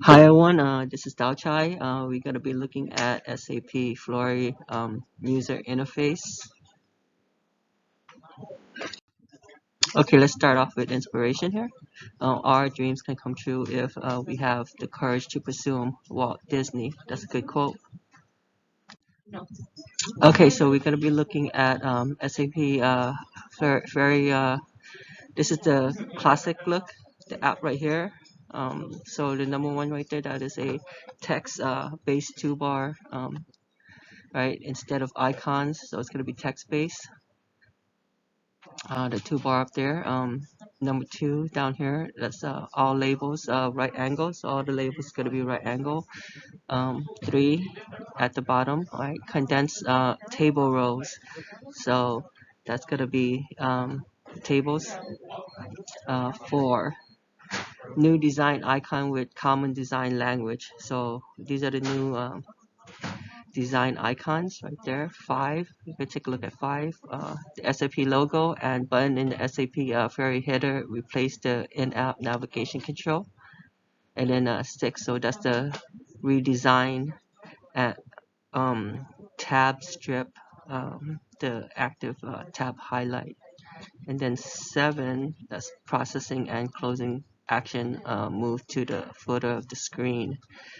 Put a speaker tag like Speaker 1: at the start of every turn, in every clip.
Speaker 1: Hi everyone, this is Dao Chai. We're going to be looking at SAP Fiori user interface. Okay, let's start off with inspiration here. Our dreams can come true if we have the courage to pursue 'em. Walt Disney. That's a good quote. Okay, so we're going to be looking at SAP Fiori. This is the classic look, the app right here. So the number one right there, that is a text based toolbar. Right, instead of icons, so it's going to be text based. The toolbar up there. Number two down here, that's all labels right angle, so all the labels going to be right angle. Three at the bottom, right, condensed table rows, so that's going to be tables. Four, new design icon with common design language, so these are the new design icons right there. Five, you can take a look at five. The SAP logo and button in the SAP Fiori header replace the in-app navigation control. And then six, so that's the redesign at tab strip, the active tab highlight. And then seven, that's processing and closing action move to the footer of the screen.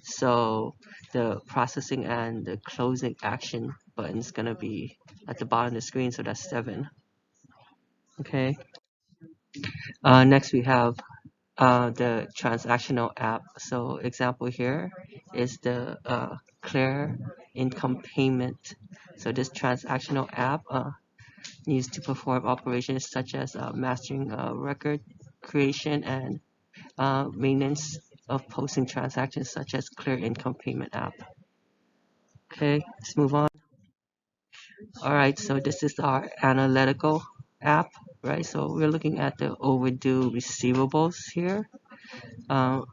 Speaker 1: So the processing and the closing action button is going to be at the bottom of the screen, so that's seven. Okay. Next we have the transactional app. So example here is the clear income payment. So this transactional app needs to perform operations such as mastering record creation and maintenance of posting transactions such as clear income payment app. Okay, let's move on. All right, so this is our analytical app, right? So we're looking at the overdue receivables here.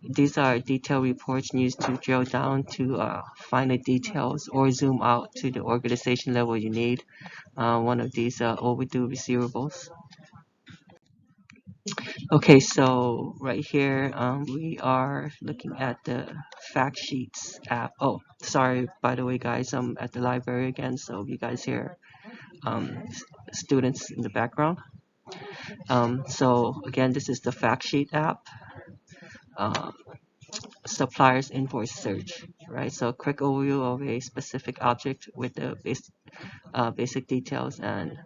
Speaker 1: These are detailed reports used to drill down to find the details or zoom out to the organization level you need one of these overdue receivables. Okay, so right here we are looking at the fact sheets app. Oh, sorry, by the way, guys, I'm at the library again, so you guys hear students in the background. So again, this is the fact sheet app. Uh, Suppliers invoice search, right? So quick overview of a specific object with the basic details and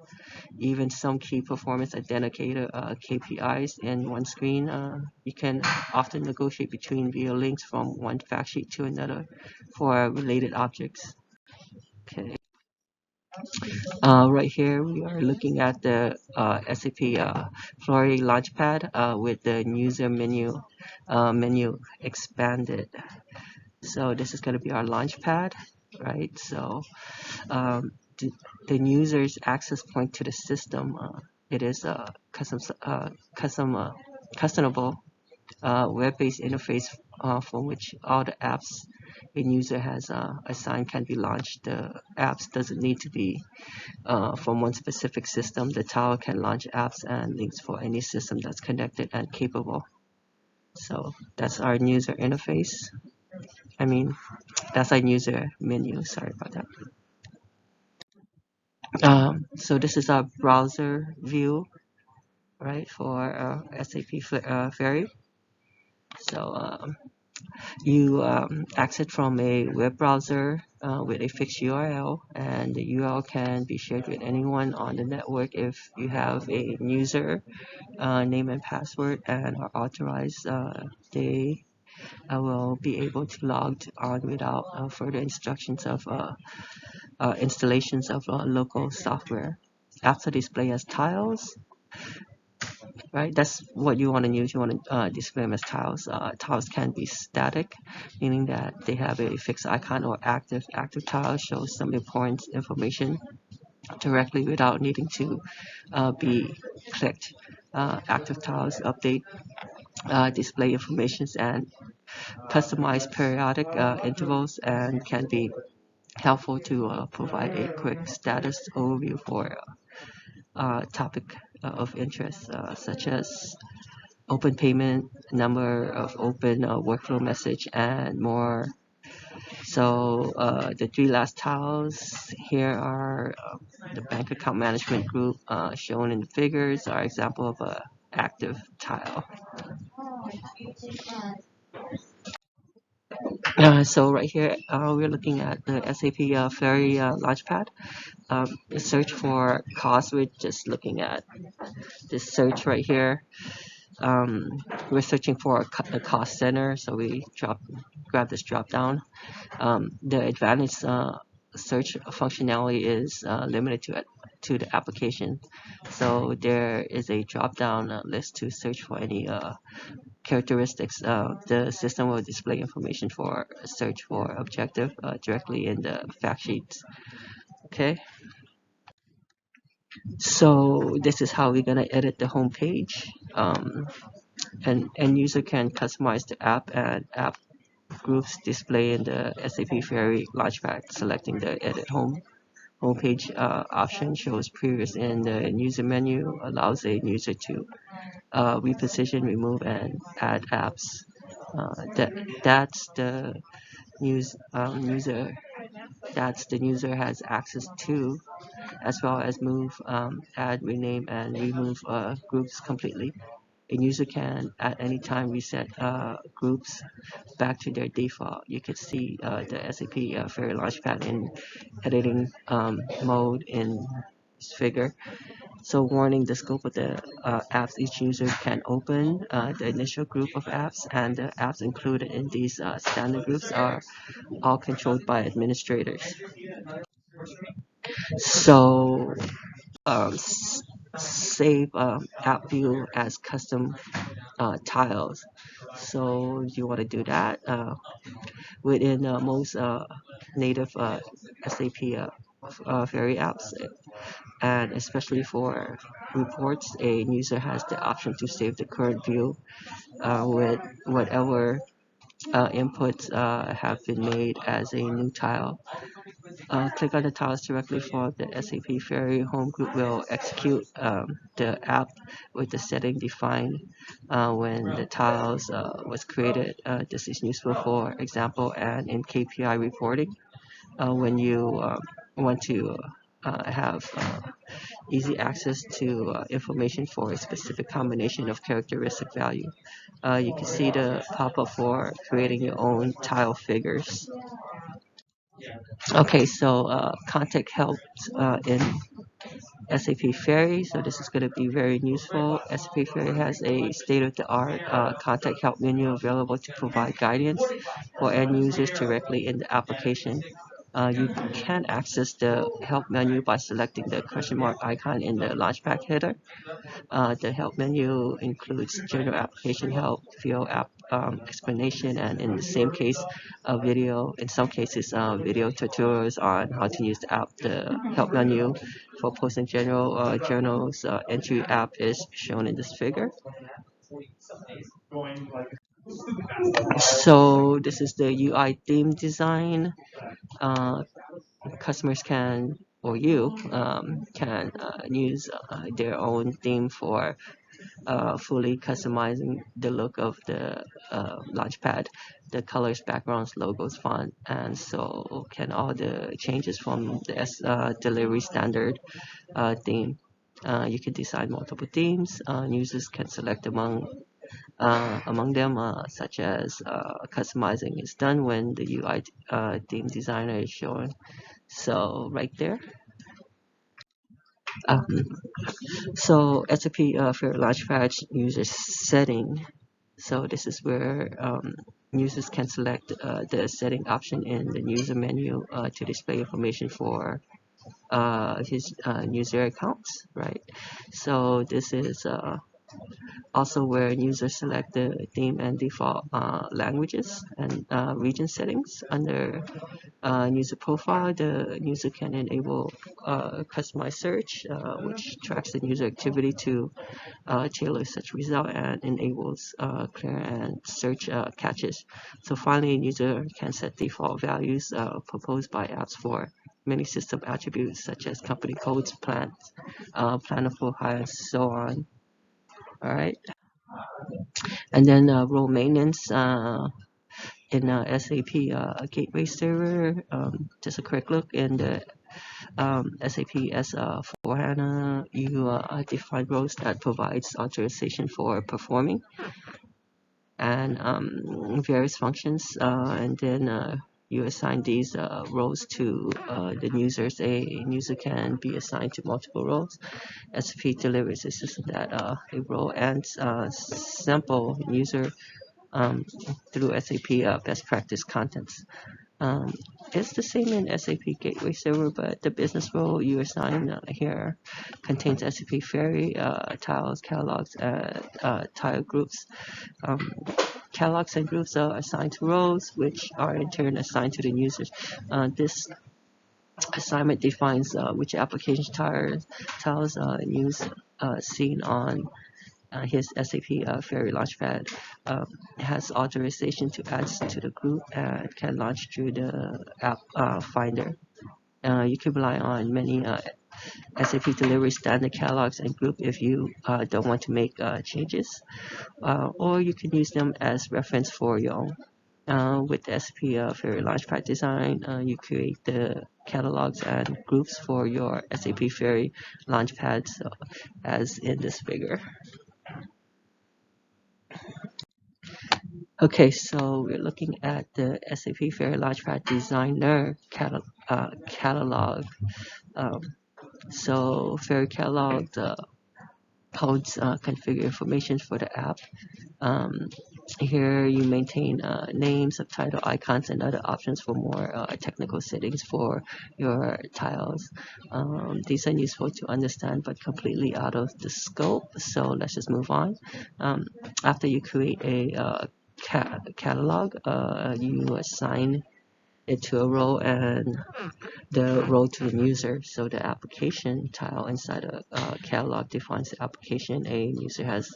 Speaker 1: even some key performance indicator KPIs in one screen. You can often negotiate between via links from one fact sheet to another for related objects. Okay. Right here we are looking at the SAP Fiori Launchpad with the user menu expanded. So this is going to be our Launchpad, right? So um, the, the user's access point to the system. It is a customable web-based interface from which all the apps a user has assigned can be launched. The apps doesn't need to be from one specific system. The tower can launch apps and links for any system that's connected and capable. So that's our user interface. I mean, that's our user menu. Sorry about that. So this is our browser view, right, for SAP Fiori. So you access from a web browser with a fixed URL, and the URL can be shared with anyone on the network if you have a user name and password and are authorized. They will be able to log on without further instructions of installations of local software. Apps are displayed as tiles, right? That's what you want to use. You want to display them as tiles. Tiles can be static, meaning that they have a fixed icon, or active. Active tile shows some important information directly without needing to be clicked. Active tiles update display informations and customize periodic intervals and can be helpful to provide a quick status overview for topic of interest, such as open payment, number of open workflow message, and more. So the three last tiles here are the bank account management group shown in the figures are example of a active tile. So right here we're looking at the SAP Fiori Launchpad. Search for cost. We're just looking at this search right here. We're searching for a cost center, so we grab this drop down. The advanced search functionality is limited to the application, so there is a drop down list to search for any characteristics. The system will display information for search for objective directly in the fact sheets. Okay, so this is how we're gonna edit the home page. And end user can customize the app and app groups display in the SAP Fiori Launchpad. Selecting the edit homepage option shows previous in the user menu, allows a user to reposition, remove, and add apps. That's the user that's the user has access to, as well as move, add, rename, and remove groups completely. A user can at any time reset groups back to their default. You can see the SAP Fairy Launchpad in editing mode in this figure. So warning, the scope of the apps each user can open, the initial group of apps, and the apps included in these standard groups are all controlled by administrators. So save app view as custom tiles. So you want to do that within most native SAP Fairy apps, and especially for reports, a user has the option to save the current view with whatever inputs have been made as a new tile. Click on the tiles directly for the SAP Fairy Home Group will execute the app with the setting defined when the tiles was created. This is useful for example and in KPI reporting when you want to have easy access to information for a specific combination of characteristic value. You can see the pop-up for creating your own tile figures. Okay, so contact help in SAP Fiori. So this is going to be very useful. SAP Fiori has a state-of-the-art contact help menu available to provide guidance for end users directly in the application. You can access the help menu by selecting the question mark icon in the Launchpad header. The help menu includes general application help, field app explanation, and in the same case, a video. In some cases, video tutorials on how to use the app. The help menu for posting general journals entry app is shown in this figure. So this is the UI theme design. Uh, Customers can or you can use their own theme for fully customizing the look of the Launchpad, the colors, backgrounds, logos, font, and so can all the changes from the delivery standard theme. You can design multiple themes. Users can select among them, such as customizing is done when the UI theme designer is shown. So right there. Um, so SAP for Launchpad user setting. So this is where users can select the setting option in the user menu to display information for his user accounts, right? So this is also where users select the theme and default languages and region settings. Under user profile, the user can enable customized search, which tracks the user activity to tailor such result and enables clear and search catches. So finally, a user can set default values proposed by apps for many system attributes such as company codes, plans, plan of full hire, and so on. All right. And then role maintenance in SAP Gateway Server. Just a quick look in the SAP S/4HANA. You define roles that provides authorization for performing and various functions, and then you assign these roles to the users. A user can be assigned to multiple roles. SAP delivers a system that a role and sample user um, through SAP best practice contents. Um, it's the same in SAP Gateway Server, but the business role you assign here contains SAP Fiori, tiles, catalogs, and tile groups. Um, Catalogs and groups are assigned to roles, which are in turn assigned to the users. This assignment defines which application tiles use seen on his SAP Fiori Launchpad. Has authorization to add to the group and can launch through the app finder. You can rely on many SAP delivery standard catalogs and group if you don't want to make changes, or you can use them as reference for your own. With the SAP Fiori Launchpad design, you create the catalogs and groups for your SAP Fiori Launchpads as in this figure. Okay, so we're looking at the SAP Fiori Launchpad Designer catalog. Um, so Fiori Catalog holds configure information for the app. Um, Here you maintain names, subtitle, icons, and other options for more technical settings for your tiles. These are useful to understand but completely out of the scope, so let's just move on. After you create a catalog, you assign it to a role and the role to the user. So the application tile inside a catalog defines the application a user has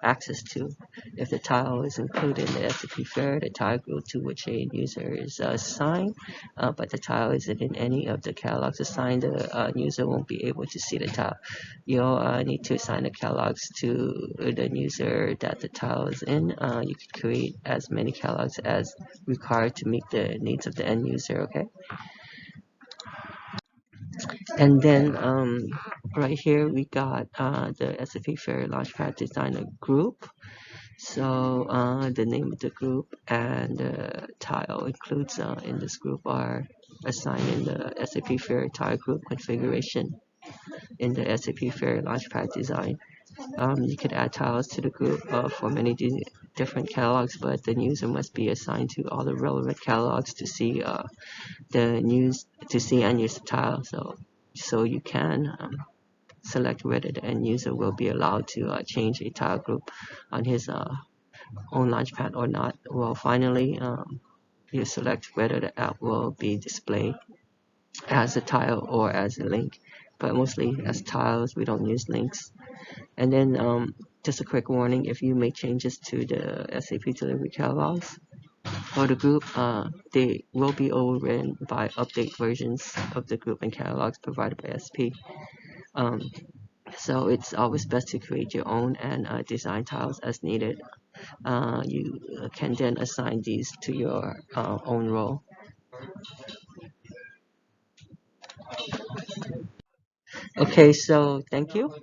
Speaker 1: access to. If the tile is included in the SAP Fair, the tile group to which a user is assigned, but the tile isn't in any of the catalogs assigned, the user won't be able to see the tile. You'll need to assign the catalogs to the user that the tile is in. You can create as many catalogs as required to meet the needs of the end user, okay? And then right here we got the SAP Fair Launchpad Designer group. So the name of the group and the tile includes in this group are assigned in the SAP Fair tile group configuration in the SAP Fair Launchpad design. You can add tiles to the group for many different catalogs, but the user must be assigned to all the relevant catalogs to see and use the tile. So you can select whether the end user will be allowed to change a tile group on his own Launchpad or not. Well, finally, you select whether the app will be displayed as a tile or as a link, but mostly as tiles. We don't use links. And then just a quick warning, if you make changes to the SAP delivery catalogs or the group, they will be overridden by update versions of the group and catalogs provided by SP. So it's always best to create your own and design tiles as needed. You can then assign these to your own role. Okay, so thank you.